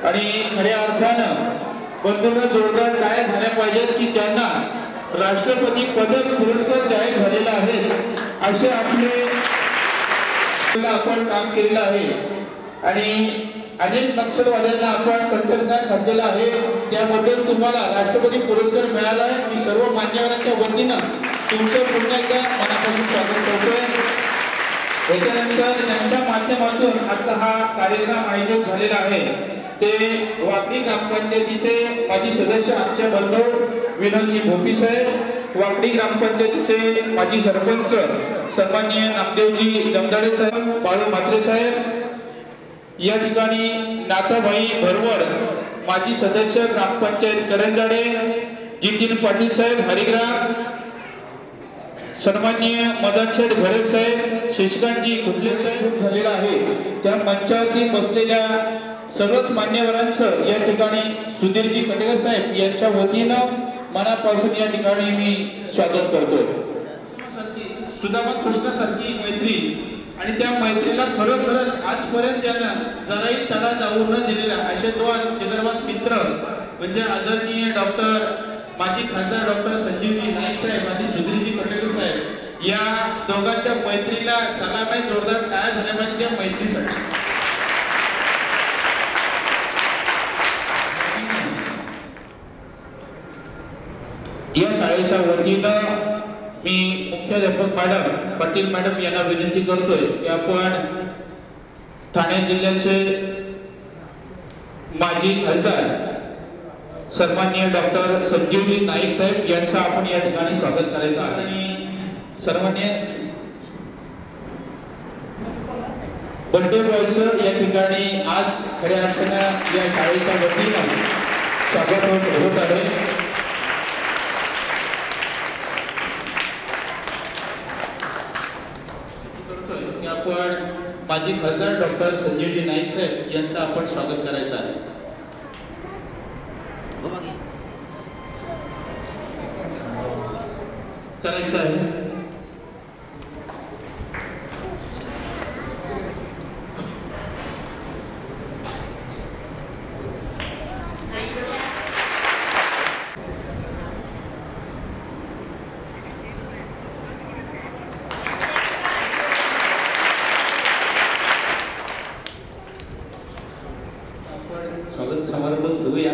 आणि खऱ्या अर्थानं बंधूंना जोरदार काय झाल्या पाहिजेत की ज्यांना राष्ट्रपती पदक पुरस्कार जाहीर झालेला आहे असे आपले आपण काम केलेलं आहे आणि अनेक नक्षलवाद्यांना आपण कंठस्नान घातलेला आहे। त्याबद्दल तुम्हाला राष्ट्रपती पुरस्कार मिळाला आहे। मी सर्व मान्यवरांच्या वतीनं तुमचं पुन्हा एकदा मनापासून स्वागत करतोय। त्याच्यानंतर त्यांच्या माध्यमातून आता हा कार्यक्रम आयोजित झालेला आहे ते वाकडी ग्रामपंचायतीचे माजी सदस्य आमचे बंधू विनोदजी भोपी साहेब, वाकडी ग्रामपंचायतीचे माजी सरपंच सन्माननीय नामदेवजी जमदाडे साहेब, बाळू म्हात्रे साहेब, या ठिकाणी नाथाभाई भरवड माजी सदस्य ग्रामपंचायत करंजाडे, जितीन पाटील साहेब हरिग्राम, सन्माननीय मदनशेठ घरे साहेब, शशिकांतजी कुठले साहेब झालेला आहे। त्या मंचावरती बसलेल्या सर्वच मान्यवरांचं या ठिकाणी सुधीरजी कटेकर साहेब यांच्या वतीनं मनापासून या ठिकाणी मी स्वागत करतोय। सुदामा कृष्णासारखी मैत्री आणि त्या मैत्रीला खरोखरच आजपर्यंत ज्यांना जराही तडा जाऊ न दिलेला असे दोन जिगरबाज मित्र म्हणजे आदरणीय डॉक्टर माजी खासदार डॉक्टर संजीवजी नाईक साहेब आणि सुधीरजी कटेकर साहेब या दोघांच्या मैत्रीला सलामी जोरदार टाळ्या झाल्या पाहिजे त्या मैत्रीसाठी। या शाळेच्या वतीनं मी मुख्याध्यापक मॅडम पाटील मॅडम यांना विनंती करतोय की आपण ठाणे जिल्ह्याचे माजी खासदार सन्माननीय डॉक्टर संजीवजी नाईक साहेब यांचं आपण या ठिकाणी स्वागत करायचं आहे आणि सर्वांनी बर्थडे बॉयचं या ठिकाणी आज खऱ्या अर्थानं या शाळेच्या वतीनं स्वागत होत आहे। आपण माजी खासदार डॉक्टर संजीवजी नाईक साहेब यांचं आपण स्वागत करायचं आहे। स्वागत समारंभ घेऊया।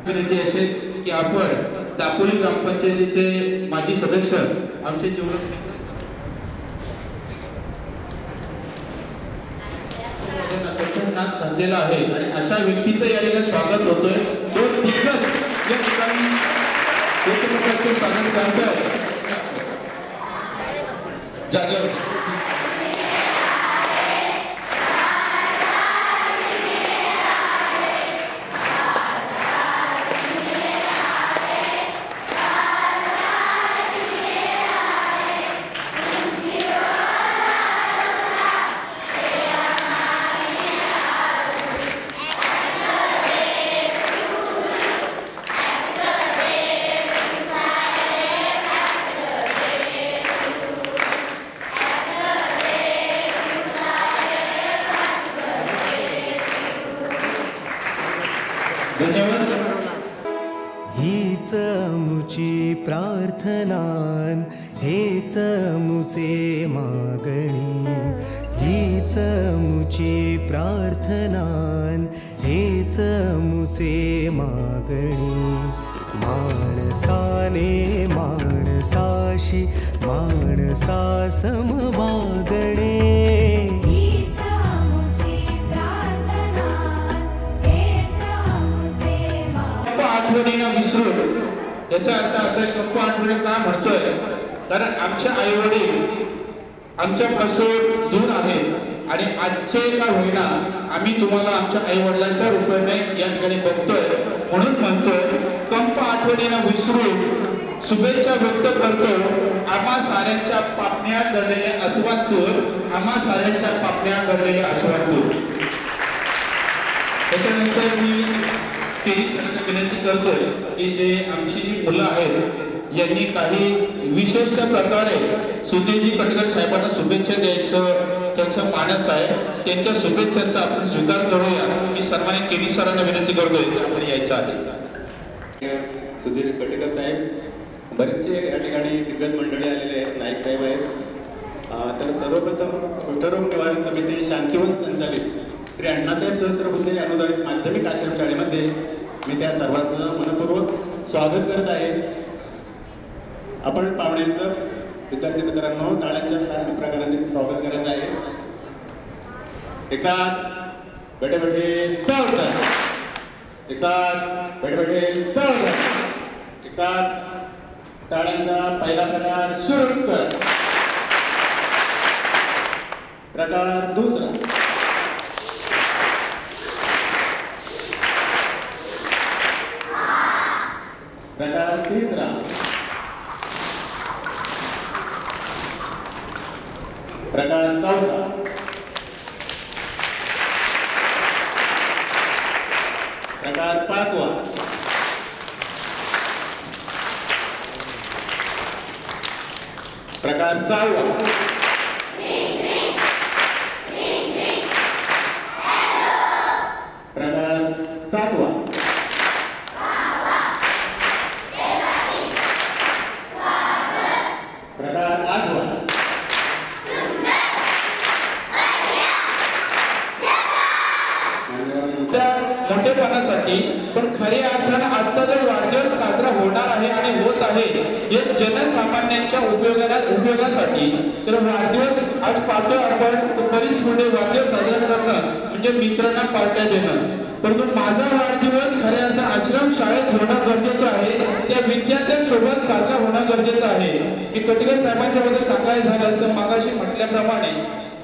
विनंती असेल की आपण दापोली ग्रामपंचायतीचे माजी सदस्य आमचे जीवन घातलेला आहे आणि अशा व्यक्तीचं या ठिकाणी स्वागत होतोय। दोन दिग्गज या ठिकाणी एकमेकांचे स्वागत करताय जागेवर। हीच मुची प्रार्थनान हेच मुचे मागणी, हीच मुची प्रार्थनान हेच मुचे मागणी। माणसाने माणसाशी माणसा सम वागणे, आठवणींना विसरून याचा अर्थ असा आहे गप्पा आठवणी का म्हणतोय कारण आमचे आई वडील आमच्यापासून दूर आहेत आणि आजचे का होईना आम्ही तुम्हाला आमच्या आई वडिलांच्या रूपाने या ठिकाणी बघतोय म्हणून म्हणतोय कंप आठवणींना विसरून शुभेच्छा व्यक्त करतो आम्हा साऱ्यांच्या पापण्या गळलेल्या अस्वातून, आम्हा साऱ्यांच्या पापण्या गळलेल्या अस्वातून। त्याच्यानंतर मी विनंती करतोय की जे आमची जी मुलं आहेत यांनी काही विशिष्ट प्रकारे सुधीरजी कटकर साहेबांना शुभेच्छा द्यायचं त्यांचा मानस आहे. त्यांच्या शुभेच्छांचा आपण स्वीकार करूया. मी सन्मानित केडी सरांना विनंती करतोय की आपण यायचं आहे. सुधीर कटेकर साहेब, बरेचसे या ठिकाणी दिग्गज मंडळी आलेले आहेत, नाईक साहेब आहेत. तर सर्वप्रथम कुष्ठरोग निवारण समिती शांतिवन संचालित श्री अण्णासाहेब सहस्रबुद्धे अनुदानित माध्यमिक आश्रम शाळेमध्ये मी त्या सर्वांचं मनपूर्वक स्वागत करत आहे. आपण पाहुण्यांचं विद्यार्थी मित्रांनो टाळ्यांच्या साथ प्रकाराने स्वागत करायचं आहे. एक साथ बैठे बैठे सावधान, एक साथ बैठे बैठे सावधान, एक साथ टाळ्यांचा पहिला प्रकार सुरू कर. प्रकार दुसरा, प्रकार तिसरा, प्रकार चौथा, प्रकार पाचवा, प्रकार सहावा, प्रकार सातवा, प्रकार आठवा. त्या मोठेपणासाठी पण खऱ्या अर्थानं आजचा जो वाढदिवस साजरा होणार आहे आणि होत आहे हे जनसामान्यांच्या उपयोगासाठी. तर वाढदिवस आज पाहतो आपण बरीच मोठे वाढदिवस साजरा करणं म्हणजे मित्रांना पार्ट्या देणं, परंतु माझा वाढदिवस खऱ्या अर्थानं आश्रम शाळेत होणं गरजेचं आहे. त्या विद्यार्थ्यांसोबत साजरा होणं गरजेचं आहे. मी कटकर साहेबांच्या बद्दल सांगायचं झालं तर मागाशी म्हटल्याप्रमाणे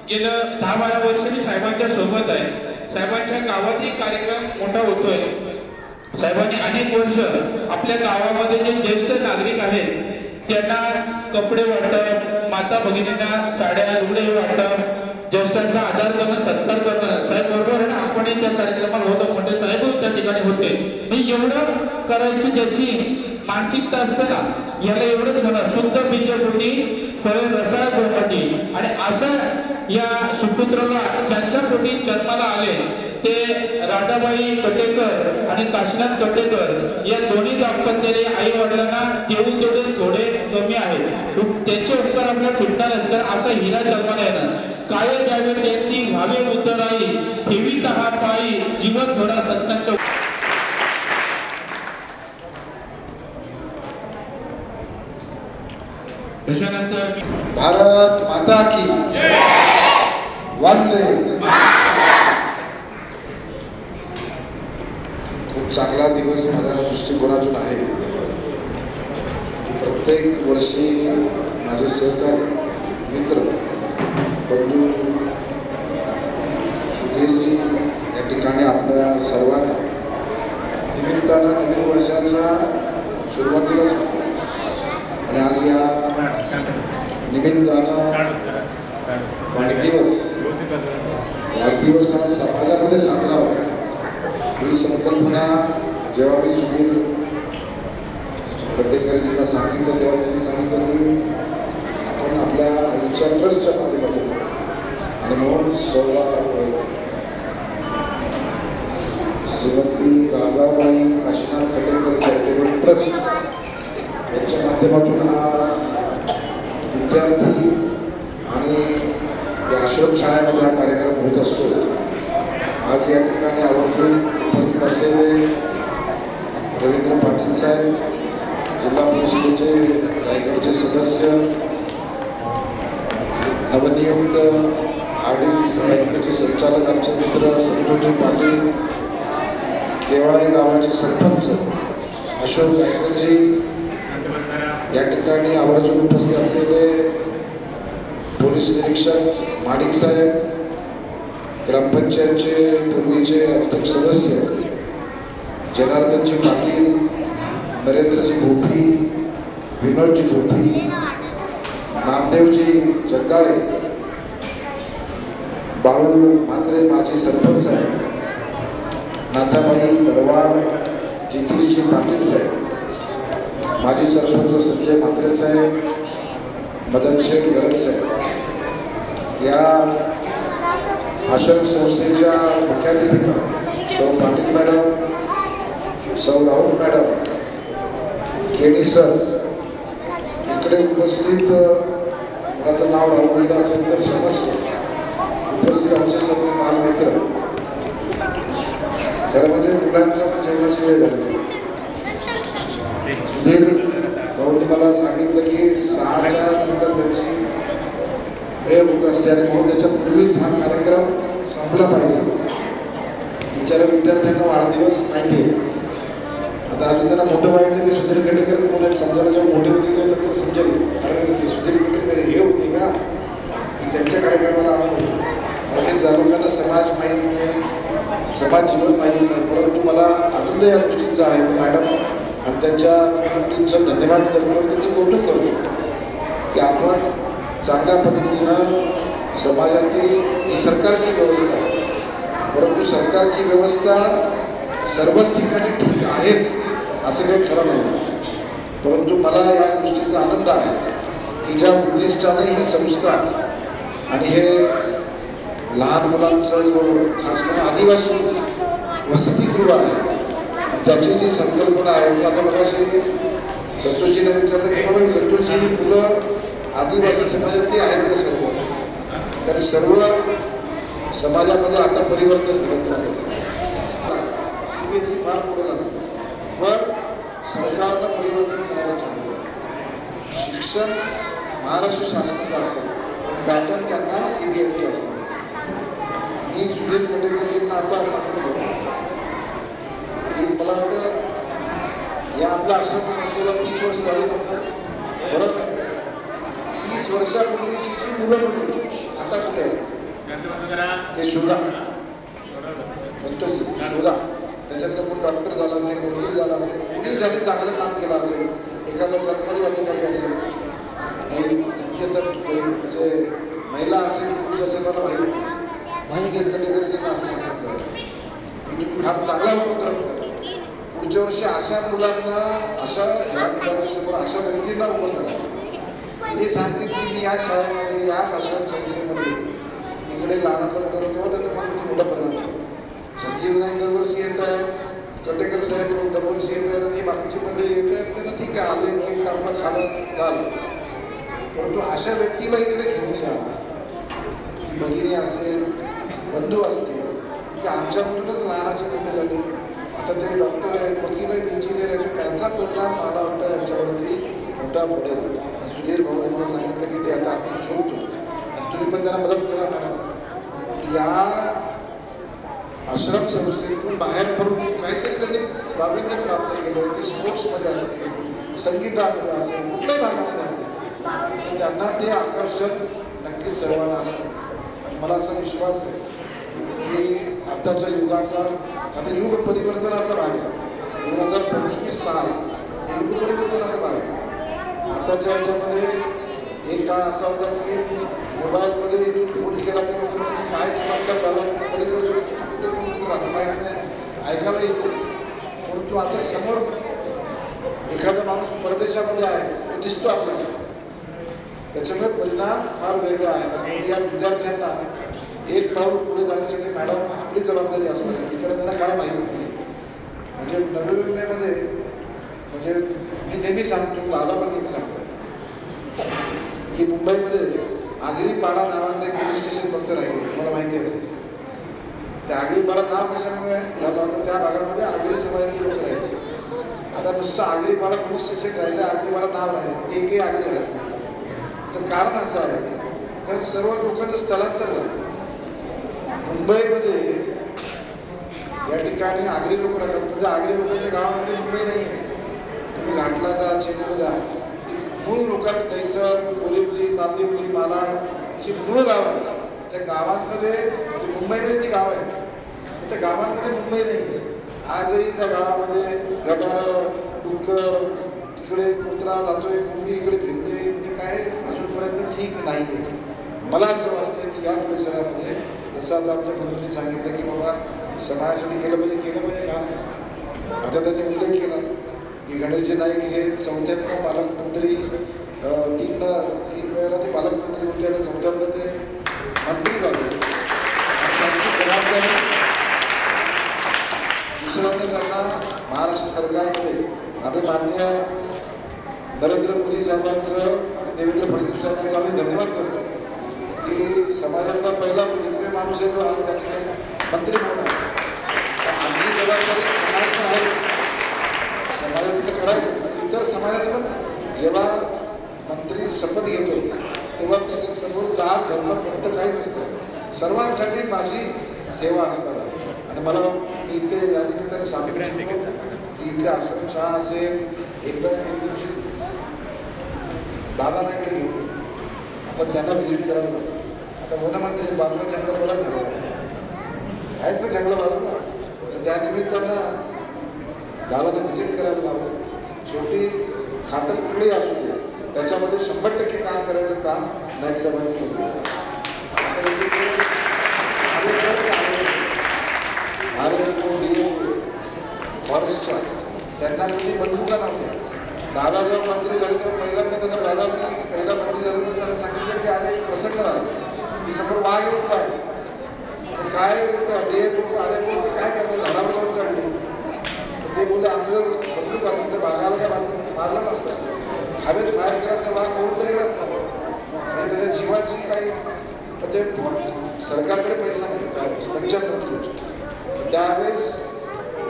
गेलं 10-12 वर्ष मी साहेबांच्या सोबत आहे. साहेबांच्या गावातही कार्यक्रम मोठा होतोय. साहेबांनी अनेक वर्ष आपल्या गावामध्ये जे ज्येष्ठ नागरिक आहेत त्यांना कपडे वाटप, माता भगिनींना साड्या लुगडे वाटप, ज्येष्ठांचा आदर करणं, सत्कार करणं. साहेब बरोबर आहे ना, आपणही त्या कार्यक्रमाला होतो, मोठे साहेबही त्या ठिकाणी होते. मी एवढं करायची ज्याची मानसिकता असते ना, याला एवढंच म्हणा शुद्ध बीजपोटी फळ रसाळ पोटी. आणि असं या सुपुत्राला ज्यांच्या पोटी जन्माला आले ते राधाबाई कटेकर आणि काशीनाथ कटेकर या दोन्ही दाम्पत्याने आई वडिलांना देऊन तेवढे थोडे कमी आहेत. त्यांचे उपकार आपल्याला फिटणार आहेत. कारण असा हिरा जन्माला येणार. काय द्यावे त्यांची व्हावे उतराई, ठेवी तहा पायी जीवन थोडा संतांच्या. त्याच्यानंतर भारत माता की वंदे. खूप चांगला दिवस माझ्या दृष्टिकोनातून आहे. प्रत्येक वर्षी माझे सहकारी मित्र बंधू सुधीरजी या ठिकाणी आपल्या सर्वांना निमित्तानं नवीन वर्षाचा सुरुवातीलाच होतो. आणि आज या निमित्तानं वाढदिवस हा समाजामध्ये साजरा होता. ही संकल्पना जेव्हा मी सुधीर कटेकरजींना सांगितलं तेव्हा त्यांनी सांगितलं की आपण आपल्या आईच्या ट्रस्टच्या माध्यमातून आणि म्हणून श्रीमती राधाबाई काशीनाथ कटेकर चॅरिटेबल ट्रस्ट यांच्या माध्यमातून हा विद्यार्थी आणि या आश्रमशाळेमध्ये हा कार्यक्रम होत असतो. आज या ठिकाणी आवर्जून उपस्थित असलेले रवींद्र पाटील साहेब, जिल्हा परिषदेचे रायगडचे सदस्य, नवनियुक्त RDC बँकेचे संचालक आमचे मित्र संतोषजी पाटील, केवाळे गावाचे सरपंच अशोक गायकरजी, या ठिकाणी आवर्जून उपस्थित असलेले पोलीस निरीक्षक माणिक साहेब, ग्रामपंचायतचे पूर्वीचे अध्यक्ष सदस्य जनार्दनजी पाटील, नरेंद्रजी भोपी, विनोदजी भोपी, नामदेवजी जगदाळे, बाळू म्हात्रे माजी सरपंच आहेत, नाथाबाई परवाड, जितेशजी पाटील साहेब, माजी सरपंच संजय म्हात्रे साहेब, मदन शेठ गरज साहेब, या आश्रम संस्थेच्या मुख्याध्यापिका सौ पाटील मॅडम, सौ राहुल मॅडम, केणी सर, इकडे उपस्थित कोणाचं नाव राहून गेलं असेल तर क्षमस्व, उपस्थित आमचे सर्व बालमित्र, खरं म्हणजे मुलांच्या जेवणाची वेळ झाली. सुधीर भाऊंनी मला सांगितलं की 6च्या नंतर त्यांची वेळ होत असते आणि म्हणून त्याच्या पूर्वीच हा कार्यक्रम संपला पाहिजे. बिचाऱ्या विद्यार्थ्यांना वाढदिवस माहिती आहे. आता अजून त्यांना मोठं व्हायचं की सुधीर गडेकर मुलं समजायला जेव्हा मोठे होते तेव्हा तर समजेल अरे सुधीर गडेकर हे होते का की त्यांच्या कार्यक्रमाला आम्ही होतो. असे लोकांना समाज माहीत नाही, समाज जीवन माहीत नाही, परंतु मला आनंद या गोष्टींचा आहे. मी मॅडम आणि त्यांच्या कुटुंबींचा धन्यवाद करतो आणि त्यांचं कौतुक करतो की आपण चांगल्या पद्धतीनं समाजातील ही सरकारची व्यवस्था आहे, परंतु सरकारची व्यवस्था सर्वच ठिकाणी ठीक आहेच असं काही खरं नाही. परंतु मला या गोष्टीचा आनंद आहे की ज्या उद्दिष्टाने ही संस्था आणि हे लहान मुलांचं जो खास करून आदिवासी वसतिगृह आहे त्याची जी संकल्पना आहे, आता बघा संतोषजीने विचारलं की बाबा संतोषजी मुलं आदिवासी समाजातली आहेत का सर्व, तर सर्व समाजामध्ये आता परिवर्तन घडत चाललं. CBSE फार पुढे लागलं, पण सरकारनं परिवर्तन करायचं ठरवलं. शिक्षण महाराष्ट्र शासनाचं असेल, पॅटर्न त्यांना CBSE असतं. मी सुधीर गडेकरजींना आता सांगितलं की मला वाटतं या आपल्या आश्रम संस्थेला 30 वर्ष झाली नंतर बरोबर 30 वर्षापूर्वीची जी मुलं होती आता कुठे आहे ते शोधा, म्हणतो शोधा. त्याच्यातलं कोण डॉक्टर झाला असेल, वकील झाला असेल, कुणी ज्याने चांगलं काम केलं असेल, एखादा सरकारी अधिकारी असेल, म्हणजे महिला असेल पुरुष असेल, मला माहिती गडेकरजींना असं सांगितलं की तुम्ही फार चांगला उपक्रम करा. पुढच्या वर्षी अशा मुलांना अशा ह्या मुलांच्या समोर अशा व्यक्तींना उभं करा. ते सांगतील की मी या शाळेमध्ये याच आश्रम संस्थेमध्ये इकडे लहानाचा मोठा तेव्हा त्याचा मला किती मोठा परिणाम होतो. संजीव नाईक दरवर्षी येत आहे, कटेकर साहेब दरवर्षी येत आहेत आणि बाकीची मंडळी येत आहेत, त्यांना ठीक आहे आले की आपलं खाणं झालं, परंतु अशा व्यक्तीला इकडे घेऊन या. ती भगिनी असेल, बंधू असतील की आमच्याकडूनच लहानाचे मोठे झाले, आता ते डॉक्टर आहेत, वकील आहेत, इंजिनियर आहेत, त्यांचा परिणाम मला वाटतं याच्यावरती मोठा पडेल. सुधीर भाऊने मला सांगितलं की ते आता आपण शोधतो आणि तुम्ही पण त्यांना मदत करा मॅडम की या आश्रम संस्थेतून बाहेर पडून काहीतरी त्यांनी प्रावीण्य प्राप्त केलं. ते स्पोर्ट्समध्ये असतील, संगीतामध्ये असेल, कुठल्याही भागामध्ये असेल, तर त्यांना ते आकर्षण नक्कीच सर्वांना असतं. मला असा विश्वास आहे की आत्ताच्या युगाचा आता युग परिवर्तनाचा भाग आहे. 2025 साल युग परिवर्तनाचा भाग आहे. आताच्या याच्यामध्ये एक काळ असा होता की मोबाईलमध्ये फोन केला की काय चमत्कार झाला की पलीकडे कुठे राहतो माहीत नाही, ऐकायला येते, परंतु आता समोर एखादा माणूस परदेशामध्ये आहे तो दिसतो आपल्याला. त्याच्यामुळे परिणाम फार वेगळा आहे. या विद्यार्थ्यांना एक पाऊल पुढे जाण्यासाठी मॅडम आपली जबाबदारी असणार आहे. विचारा त्यांना काय माहीत नाही. म्हणजे नवी मुंबईमध्ये म्हणजे मी नेहमी सांगतो, दादा पण नेहमी सांगतात की मुंबईमध्ये आगरीपाडा नावाचं एक पोलीस स्टेशन फक्त राहिलं, तुम्हाला माहिती असेल. त्या आगरीपाडा नाव कशामुळे झालं, आता त्या भागामध्ये आगरी समाजाची लोक राहायचे. आता नुसतं आगरीपाडा पोलीस स्टेशन राहिलं, आगरीपाडा नाव राहिलं, ते एकही आगरी राहिलं नाही. त्याचं कारण असं आहे कारण सर्व लोकांचं स्थलांतर झालं. मुंबईमध्ये या ठिकाणी आगरी लोक राहतात, म्हणजे आगरी लोकांच्या गावामध्ये मुंबई नाही आहे. तुम्ही घाटला जा, चेंबूर जा, मूळ लोकांचं दैसर, बोरिवली, कांदिवली, मालाड अशी मूळ गावं आहेत. त्या गावांमध्ये मुंबईमध्ये ती गावं आहेत, त्या गावांमध्ये मुंबई नाही आहे. आजही त्या गावामध्ये गटारं, डुक्कर, तिकडे कुत्रा जातोय, कोंबडी इकडे फिरते, म्हणजे काय अजूनपर्यंत ठीक नाही आहे. मला असं वाटतं की या परिसरामध्ये जसं आता आमच्या बंधूंनी सांगितलं की बाबा समाजासाठी केलं पाहिजे का नाही. आता त्यांनी उल्लेख केला की गणेशजी नाईक हे 4थ्यांदा पालकमंत्री, तीन वेळेला ते पालकमंत्री होते, आता 4थ्यांदा ते मंत्री झाले. महाराष्ट्र सरकारमध्ये आपले माननीय नरेंद्र मोदी साहेबांचं आणि देवेंद्र फडणवीस साहेबांचा आम्ही धन्यवाद करतो की समाजातला पहिला एकमेव माणूस आहे जो आज त्या ठिकाणी मंत्री म्हणून आहे. आमची जबाबदारी समाज तर आहेच, समाजाचं तर करायचं, पण इतर समाजाचं पण जेव्हा मंत्री शपथ घेतो तेव्हा त्याच्यासमोर जात धर्म पंथ काही नसतं, सर्वांसाठी माझी सेवा असणार. आणि मला मी इथे या निमित्ताने सांगू इच्छितो की इथे आश्रमशाळा असेल, एकदा एक दिवशी दादा नाही घेऊन आपण त्यांना व्हिजिट करायला लागलो. आता वनमंत्री बाजूला जंगल बराच झालेला आहेत ना जंगल बाजूला, त्या निमित्तानं दादाला व्हिजिट करायला लावलं. शेवटी खातं कुठलंही असू दे त्याच्यामध्ये 100% काम करायचं काम नाईक साहेबांनी केलं. फॉरेस्टच्या त्यांना कधी बंदुका नव्हत्या. दादा जेव्हा मंत्री झाले तेव्हा पहिल्यांदा त्यांना दादांनी पहिला मंत्री झाले तेव्हा त्यांना सांगितलं की अरे प्रसंग राहिला की समोर वाघ येऊन काय DF आले तर काय करणार, झाडावर जाऊन चढले. ते बोलले आमचं जर बंदूक असेल तर वाघाला काय मारलं नसतं, हवेत फायर केला असता वाघ कोण तरी नसतं आणि त्याच्या जीवाची काही. तर ते सरकारकडे पैसा नाही त्यावेळेस 95 गोष्ट. त्यावेळेस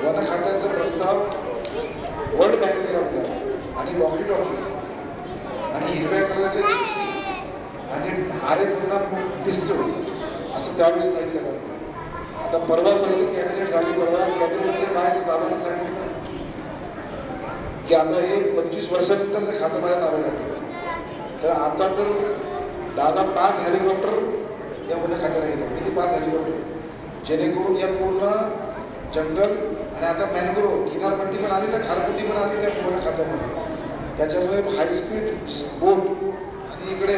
वन खात्याचा प्रस्ताव वर्ल्ड बँकेला आपला आणि वॉकी टॉकी आणि हिरव्या कलरच्या जिप्सी आणि आरे पुन्हा पिस्तूल असं त्यावेळेस नाही सगळं. आता परवा पहिली कॅबिनेट झाली, परवा कॅबिनेटमध्ये काय दादाने सांगितलं की आता हे 25 वर्षानंतरचं खातं माझ्या ताब्यात आहे. तर आता तर दादा 5 हेलिकॉप्टर या वन खात्याला घेतात. किती 5 हेलिकॉप्टर, जेणेकरून या पूर्ण जंगल आणि आता मॅनग्रोव्ह किनारपट्टी पण आली ना, खारपट्टी पण आली त्या वन खात्यामध्ये. त्याच्यामुळे हायस्पीड बोट आणि इकडे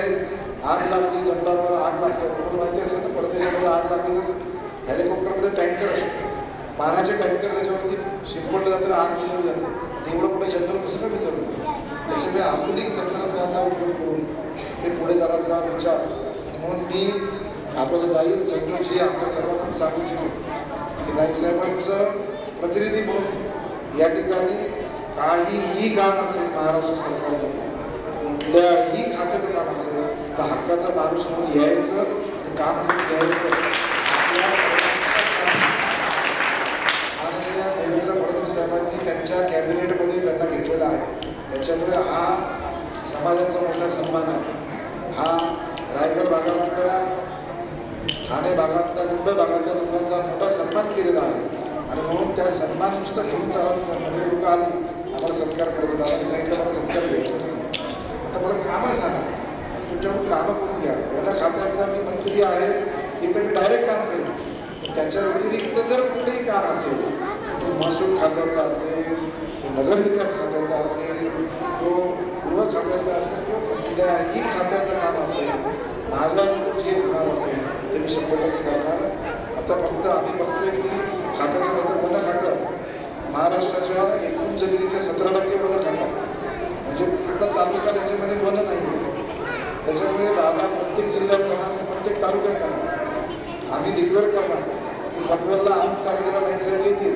आग लागली, जंगलावर आग लागतात, तुम्हाला माहिती असेल ना परदेशामध्ये आग लागली तर हेलिकॉप्टरमध्ये टँकर असतो, पाण्याचे टँकर त्याच्यावरती शिंपडलं जातं, आग विझवली जाते. तेवढं पुढे जंगल कसं काय विचारलं. त्याच्यामुळे आधुनिक तंत्रज्ञानाचा उपयोग करून ते पुढे जाण्याचा विचार. म्हणून मी आपल्याला जाहीर संघजी आपल्या सर्वांना सांगू इच्छितो की नाईक साहेबांचं प्रतिनिधी म्हणून या ठिकाणी काहीही काम असेल महाराष्ट्र सरकारचं, कुठल्याही खात्याचं काम असेल तर हक्काचा माणूस म्हणून यायचं आणि काम करून घ्यायचं. माननीय देवेंद्र फडणवीस साहेबांनी त्यांच्या कॅबिनेटमध्ये त्यांना घेतलेला आहे. त्याच्यामुळे हा समाजाचा मोठा सन्मान आहे. हा रायगड भागातल्या, ठाणे भागातल्या, मुंबई भागातल्या लोकांचा मोठा सन्मान केलेला आहे. आणि म्हणून त्या सन्मान नुसतं घेऊन चालवण्यामध्ये लोक आली आम्हाला सत्कार करायचा. दादाने सांगितलं मला सत्कार घ्यायचा. आता मला कामं सांगा, तुमच्याकडून कामं करून घ्या. वन खात्याचा मी मंत्री आहे तिथं मी डायरेक्ट काम करेन. त्याच्या व्यतिरिक्त जर कुठेही काम असेल, तो महसूल खात्याचा असेल, तो नगरविकास खात्याचा असेल, तो गृह खात्याचा असेल किंवा कुठल्याही खात्याचं काम असेल, माझ्या जे होणार असेल ते मी 100% करणार. आता फक्त आम्ही बघतोय की खात्याच्या नंतर वन खातं महाराष्ट्राच्या एकूण जमिनीच्या 17% वन खातं, म्हणजे पूर्ण तालुका त्याच्यामध्ये वन नाही. त्याच्यामुळे दादा प्रत्येक जिल्ह्यात जाणार, प्रत्येक तालुक्यात जाणार. आम्ही डिक्लेअर करणार की पनवेलला अमुक तारखेला नाईक साहेब येतील,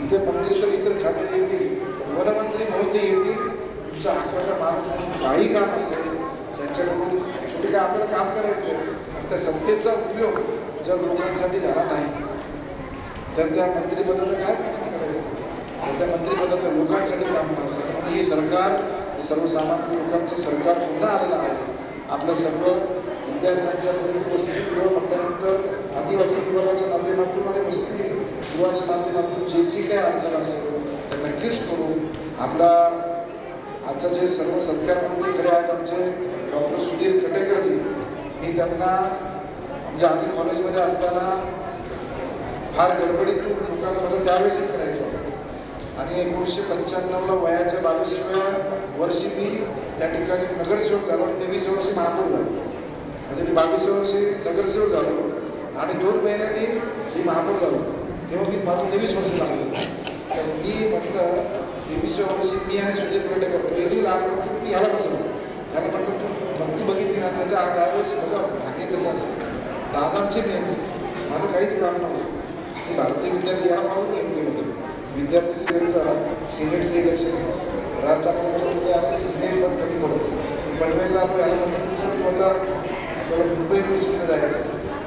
इथे मंत्री तर इतर खाते येतील, वनमंत्री म्हणून ते येतील. तुमच्या हक्काचा माणूस म्हणून काही काम असेल त्यांच्याकडून शेवटी काय आपल्याला काम करायचं आहे. आणि त्या सत्तेचा उपयोग जर लोकांसाठी झाला नाही तर त्या मंत्रिपदाचं काय काम करायचं. त्या मंत्रिपदाचं लोकांसाठी काम करायचं. म्हणून हे सरकार सर्वसामान्य लोकांचं सरकार पुन्हा आलेलं आहे. आपल्या सर्व विद्यार्थ्यांच्यामध्ये वसतिगृह म्हटल्यानंतर आदिवासी विभागाच्या माध्यमातून आणि वसतिगृहाच्या माध्यमातून जी काही अडचण असेल तर नक्कीच करू. आपला आजचा जे सर्व सत्कार मंत्री खरे आहेत आमचे डॉक्टर सुधीर कटेकरजी, मी त्यांना म्हणजे आम्ही कॉलेजमध्ये असताना फार गडबडीतून लोकांना मदत त्यावेळेस करायचो आणि 1995ला वयाच्या 22व्या वर्षी मी त्या ठिकाणी नगरसेवक झालो आणि 23व्या वर्षी महापौर झालो. म्हणजे मी 22व्या वर्षी नगरसेवक झालो आणि 2 महिन्यांनी मी महापौर झालो. तेव्हा मी माझं 23 वर्ष लागलो. तर मी म्हटलं 23व्या वर्षी मी आणि सुधीर कटेकर पहिली लहान बत्तीत मी ह्याला बसवलं. त्याला म्हटलं तू बत्ती बघितली ना त्याच्या त्यावेळेस बघा भाग्य कसं असेल. दादांचे मेहनत माझं काहीच काम नव्हतं. मी भारतीय विद्यार्थी याला पाहून येऊन गेलो होतो. विद्यार्थी सेनेचा सिनेटचं इलेक्शन आहे. राज ठाकरे सिनेट मत कमी पडतं. पनवेलला आलो याला म्हटलं तुमचं तू आता आपल्याला मुंबई युनिव्हर्सिटीला जायचं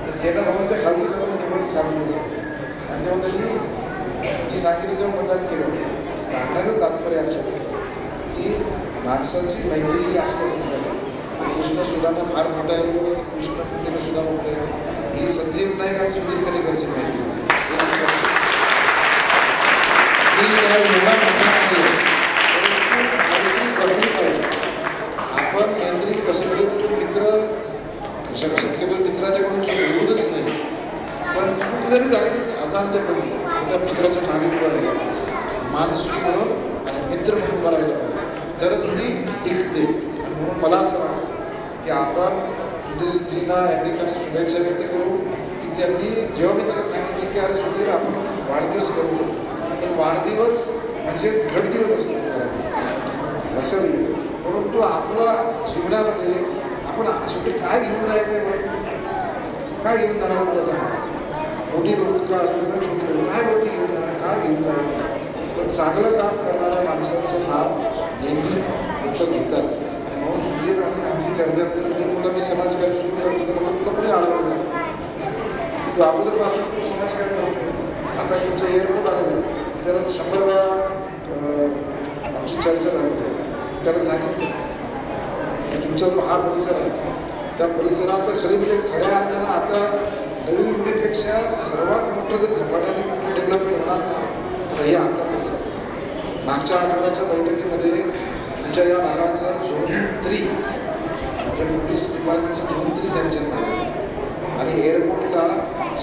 आणि सेना भवनच्या खालती करून केवळ सांगितलं. आणि जेव्हा त्यांनी मी सांगितलं जेव्हा मतदान केलं, सांगण्याचं तात्पर्य असं की माणसाची मैत्री ही अशी असेल पाहिजे. कृष्ण सुद्धा फार मोठा आहे, कृष्ण कुंडीला सुद्धा मोठं आहे. ही संजीव नाईक आणि सुधीर कनेकरची मैत्री जपली पाहिजे. आपण मैत्री कसं पद्धतीने मित्र शक्यतो मित्राच्याकडून चूक होतच नाही, पण चूक जरी झाली अजाणतेपणी त्या मित्राच्या मागे उभं राहिलं, माणुसकी म्हणून आणि मित्र म्हणून उभं राहिलं पाहिजे, तरच ती टिकते. आणि म्हणून मला असं वाटतं की आपण सुधीरजींना या ठिकाणी शुभेच्छा व्यक्त करू की त्यांनी जेव्हा मी त्याला सांगितलं की अरे सुधीर आपण वाढदिवस करू, तर वाढदिवस म्हणजे घटदिवस असतो लक्षात येईल. परंतु आपल्या जीवनामध्ये आपण शेवटी काय घेऊन जायचं आहे, काय घेऊन जाणार त्याचा मोठी लोक का असू दे छोटी लोक काय वरती घेऊन जाणार, काय घेऊन जायचं. पण चांगलं काम करणाऱ्या माणसाचं नाव नेहमी लोक घेतात. म्हणून सुधीर आणि आमची चर्चा सुधीर मुलं मी समाजकार्य सुरू करतो तर मग तुला कोणी अडवलं तू अगोदरपासून तू समाजकार्य करतो. आता तुमचं एअरपोर्ट आलेलं त्याला 100 वेळा आमची चर्चा झाली. त्याला सांगितलं की तुमचा जो हा परिसर आहे त्या परिसराचं खऱ्या अर्थानं आता नवी मुंबईपेक्षा सर्वात मोठं जर झपाट्याने मोठं डेव्हलपमेंट होणार ना तर हे आपला परिसर. मागच्या आठवड्याच्या बैठकीमध्ये तुमच्या या भागाचं झोन 3 म्हणजे पोलीस डिपार्टमेंटचं झोन 3 सँक्शन झालं आणि एअरपोर्टला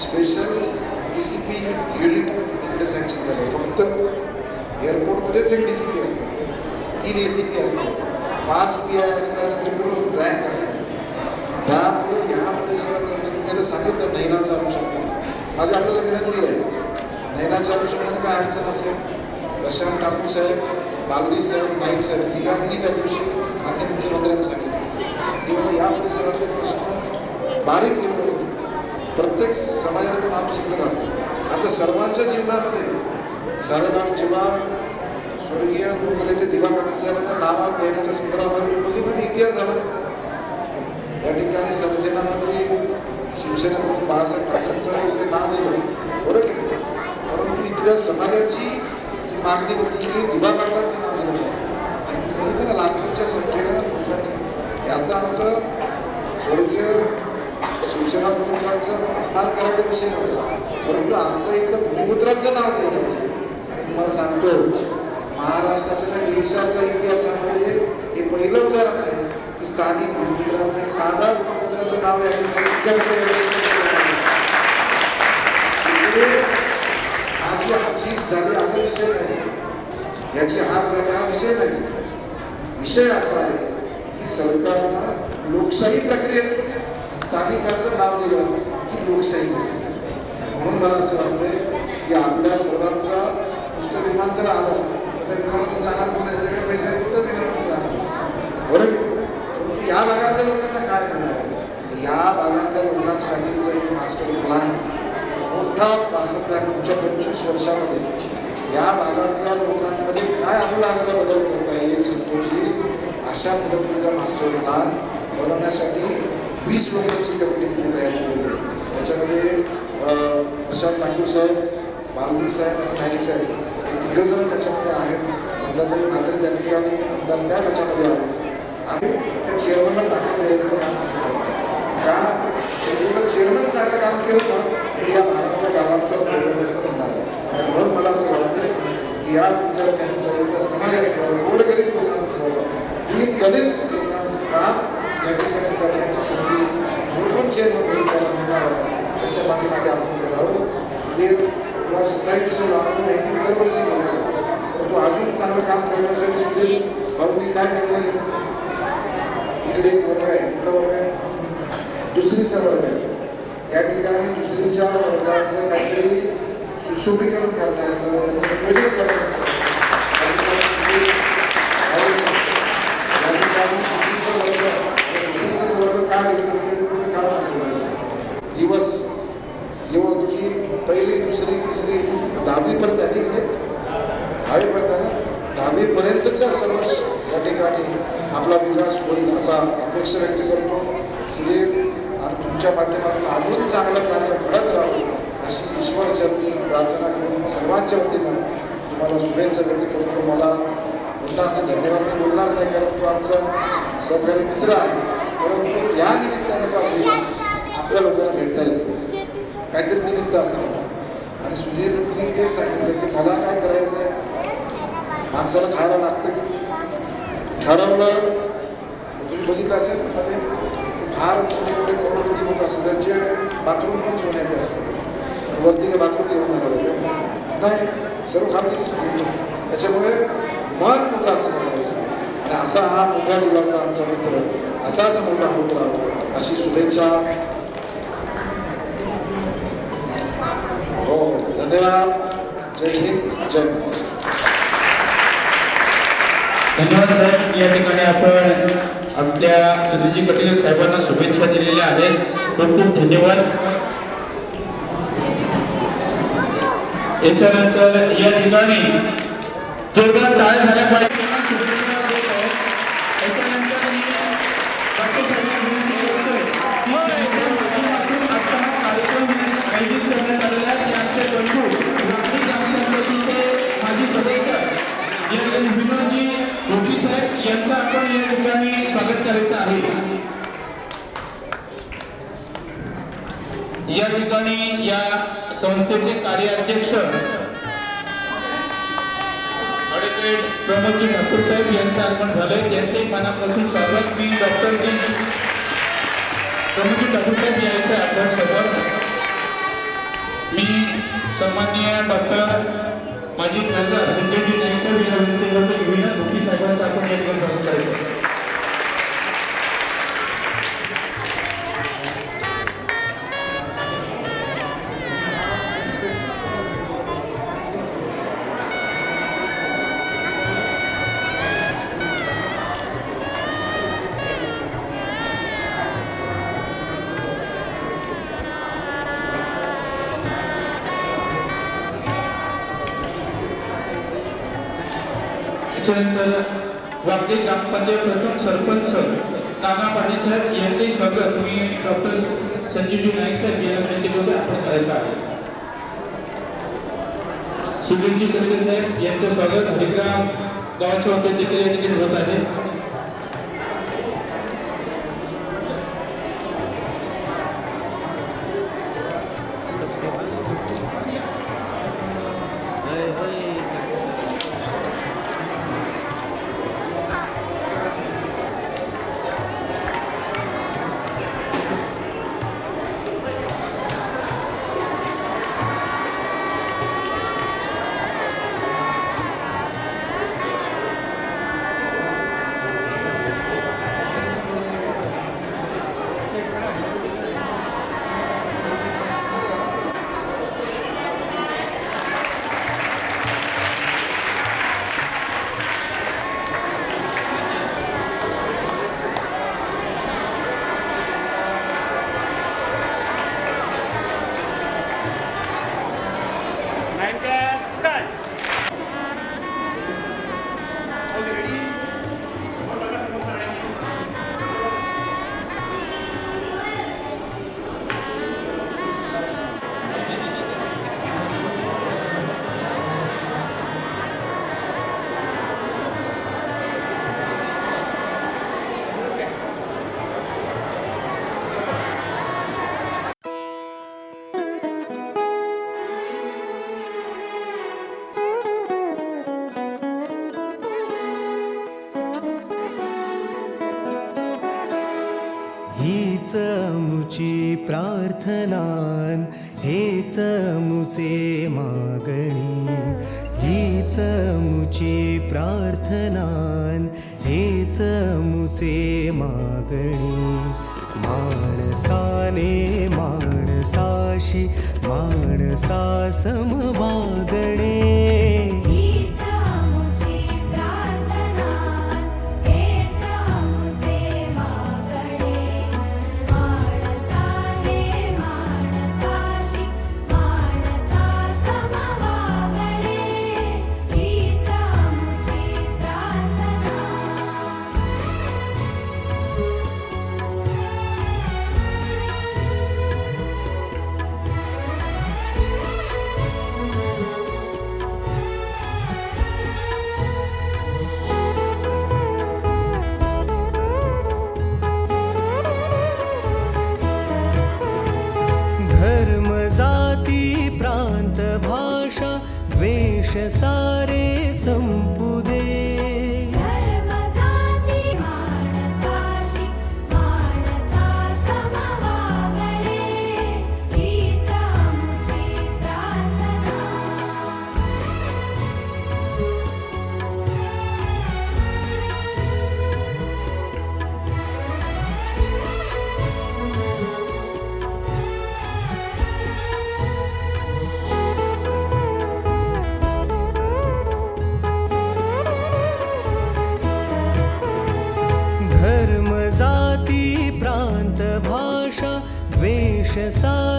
स्पेशल DCP युनिट तिकडे सँक्शन झालं. फक्त एअरपोर्टमध्येच एक DCP असतं, 3 ACP असतात, 5 PI असतात, ट्रिपल रँक असतात. त्यामुळे ह्या परिसरात समजा मी सांगितलं नैनाचं अनुषंगाने माझी आपल्याला विनंती राहील, नैनाच्या अनुषंगाने काय अडचण असेल प्रशांत ठाकूर साहेब, बालदी साहेब, नाईक साहेब तिघांनी त्या दिवशी मान्य मुख्यमंत्र्यांनी सांगितलं की बाबा या परिसरातले प्रश्न बारीक निवडून प्रत्येक समाजातून नाव शिकलं राहतं. आता सर्वांच्या जीवनामध्ये सारेबाग जेव्हा स्वर्गीय लोकनेते दिवा पाटील साहेबांना नाव देण्याच्या संदर्भात मी बघितलं की इतिहास झाला. या ठिकाणी सरसेनापती शिवसेनेप्रमुख बाळासाहेब ठाकरेंचं ते नाव दिलं बरं की नाही, परंतु इथल्या समाजाची जी मागणी होती की दिवा पाटलांचं नाव दिलं आणि बघितलं ना लाखोंच्या संख्येनं लोकांनी. याचा अर्थ स्वर्गीय शिवसेना प्रमुखांचा अपमान करायचा विषय नव्हता, परंतु आमचं इथलं भूमिपुत्राचं नाव दिलं पाहिजे. आणि तुम्हाला सांगतो महाराष्ट्राच्या त्या देशाच्या इतिहासामध्ये हे पहिलं उदाहरण आहे की स्थानिक भूमिपुत्राचं एक साधा भूमिपुत्राचं नाव या ठिकाणी माझी आमची झाली असा विषय नाही, याची हार झाली हा विषय नाही. विषय असा आहे की सरकारनं लोकशाही प्रक्रियेत स्थानिकाचं नाव दिलं की लोकशाही. म्हणून मला असं वाटतंय की आपल्या सर्वांचा नुसतं विमानतळ आलं तर विमानातून जाणार कोणाच्याकडे पैसा येतो तर विमानातून जाणार बरोबर. या भागातल्या लोकांना काय करणार, या भागातल्या लोकांसाठीचं एक मास्टर प्लॅन, मोठा मास्टर प्लॅन पुढच्या 25 वर्षामध्ये या भागातल्या लोकांमध्ये काय आमूलाग्र बदल करता येईल संतोषी अशा पद्धतीचा मास्टर प्लॅन बनवण्यासाठी 20 लोकांची कमिटी तिथे तयार केलेली आहे. त्याच्यामध्ये प्रशांत ठाकूर साहेब, बालदी साहेब आणि नाईक साहेब हे 3 जण त्याच्यामध्ये आहेत. आमदारताई म्हात्रे त्या ठिकाणी आमदार त्याच्यामध्ये आहेत आणि त्या चेअरमनला दाखल द्यायचं काम केलं. का शेवटी चेअरमन चांगलं काम केलं ना तर या भागातल्या गावांचा डेव्हलपमेंट होणार आहे. आणि म्हणून मला असं वाटतं की या विद्यार्थ्यांचं समाजाने गोरगरीब लोकांचं दलित लोकांचं काम या ठिकाणी करण्याची संधी जोडून चेअरमन होणार त्याच्या पाठीमागे आपण गेलो. सुधीर 27 माहिती मी दरवर्षी घेतो, परंतु अजून चांगलं काम करण्यासाठी सुधीर भाऊंनी काय निर्णय, इकडे एक वर्ग आहे, कुठला वर्ग आहे, दुसरीचा वर्ग आहे. या ठिकाणी दुसरीच्या वर्गाचं काहीतरी सुशोभीकरण करण्याचं, त्याचं नियोजन करण्याचं या ठिकाणी दुसरीचं वर्ग काय कारण असेल दिवस जेव्हा की पहिली, दुसरी, तिसरी, 10वी पर्यंत इकडे तुमच्या सर्व या ठिकाणी आपला विकास होईल असा अपेक्षा व्यक्त करतो. सुधीर आणि तुमच्या माध्यमातून अजून चांगलं कार्य घडत राहावं अशी ईश्वरचरणी प्रार्थना करून सर्वांच्या वतीनं तुम्हाला शुभेच्छा व्यक्त करतो. मला पुन्हा ते धन्यवाद मी बोलणार नाही कारण तो आमचा सहकारी मित्र आहे, परंतु या निमित्तानं का होईल आपल्या लोकांना भेटता येतं, काहीतरी निमित्त असावं. आणि सुधीरनी तेच सांगितलं की मला काय करायचं आहे, माणसाला खायला लागतं की ठरवलं. तुम्ही बघितलं असेल मध्ये फार मोठे मोठे करोडपती लोक असतात त्यांचे बाथरूम पण सोन्याचे असतात, वरती काय बाथरूम घेऊन जाणार नाही, सर्व खालीच. त्याच्यामुळे मन मोठं असं करायचं आणि असा हा मोठ्या दिलाचा आमचा मित्र असाच मोठा होत राहतो अशी शुभेच्छा. हो धन्यवाद. जय हिंद जय महाराष्ट्र. धन्यवाद साहेब. या ठिकाणी आपण आपल्या सुधीरजी कटेकर साहेबांना शुभेच्छा दिलेल्या आहेत. खूप खूप धन्यवाद. याच्यानंतर या ठिकाणी जोरदार टाळ्या झाल्या पाहिजे. याच्यानंतर मी डॉक्टर साहेबांना कार्यक्रम आयोजित करण्यात आलेला आहे. आमचे बंधू राष्ट्रीय ग्रामपंचायतीचे माजी सदस्य विनोदजी गोटी साहेब यांचं आपण या ठिकाणी स्वागत करायचं आहे. या ठिकाणी या संस्थेचे कार्याध्यक्ष ॲडव्होकेट प्रमोदजी ठाकूर साहेब यांचं आगमन झालंय. त्यांचे मनापासून स्वागत मी डॉक्टरजी प्रमोदजी ठाकूर साहेब यांचे आपण समोर मी सन्माननीय डॉक्टर माझी खासदार संजयजी नाईक साहेब यांना विनंती करतो की विनोद गोटी साहेबांचं आपण या ठिकाणी स्वागत करायचं. त्याच्यानंतर वाकडी ग्रामपंचायत प्रथम सरपंच नाना पाटील साहेब यांचे स्वागत मी डॉक्टर संजीवजी नाईक साहेब यांना विनंती करतो आपण करायचं आहे. सुधीरजी कटेकर साहेब यांचे स्वागत हरिग्राम गावाच्या वतीने देखील या ठिकाणी होत आहे. हीच मुची प्रार्थनान हेच मुचे मागणी, हीच मुची प्रार्थनान हेच मुचे मागणी. माणसाने माणसाशी माणसा समवागणे, हीच आमुची प्रार्थना हेच आमुचे मागणे. माणसाने माणसाशी माणसा समवागणे, हीच आमुची प्रार्थना माणसाशी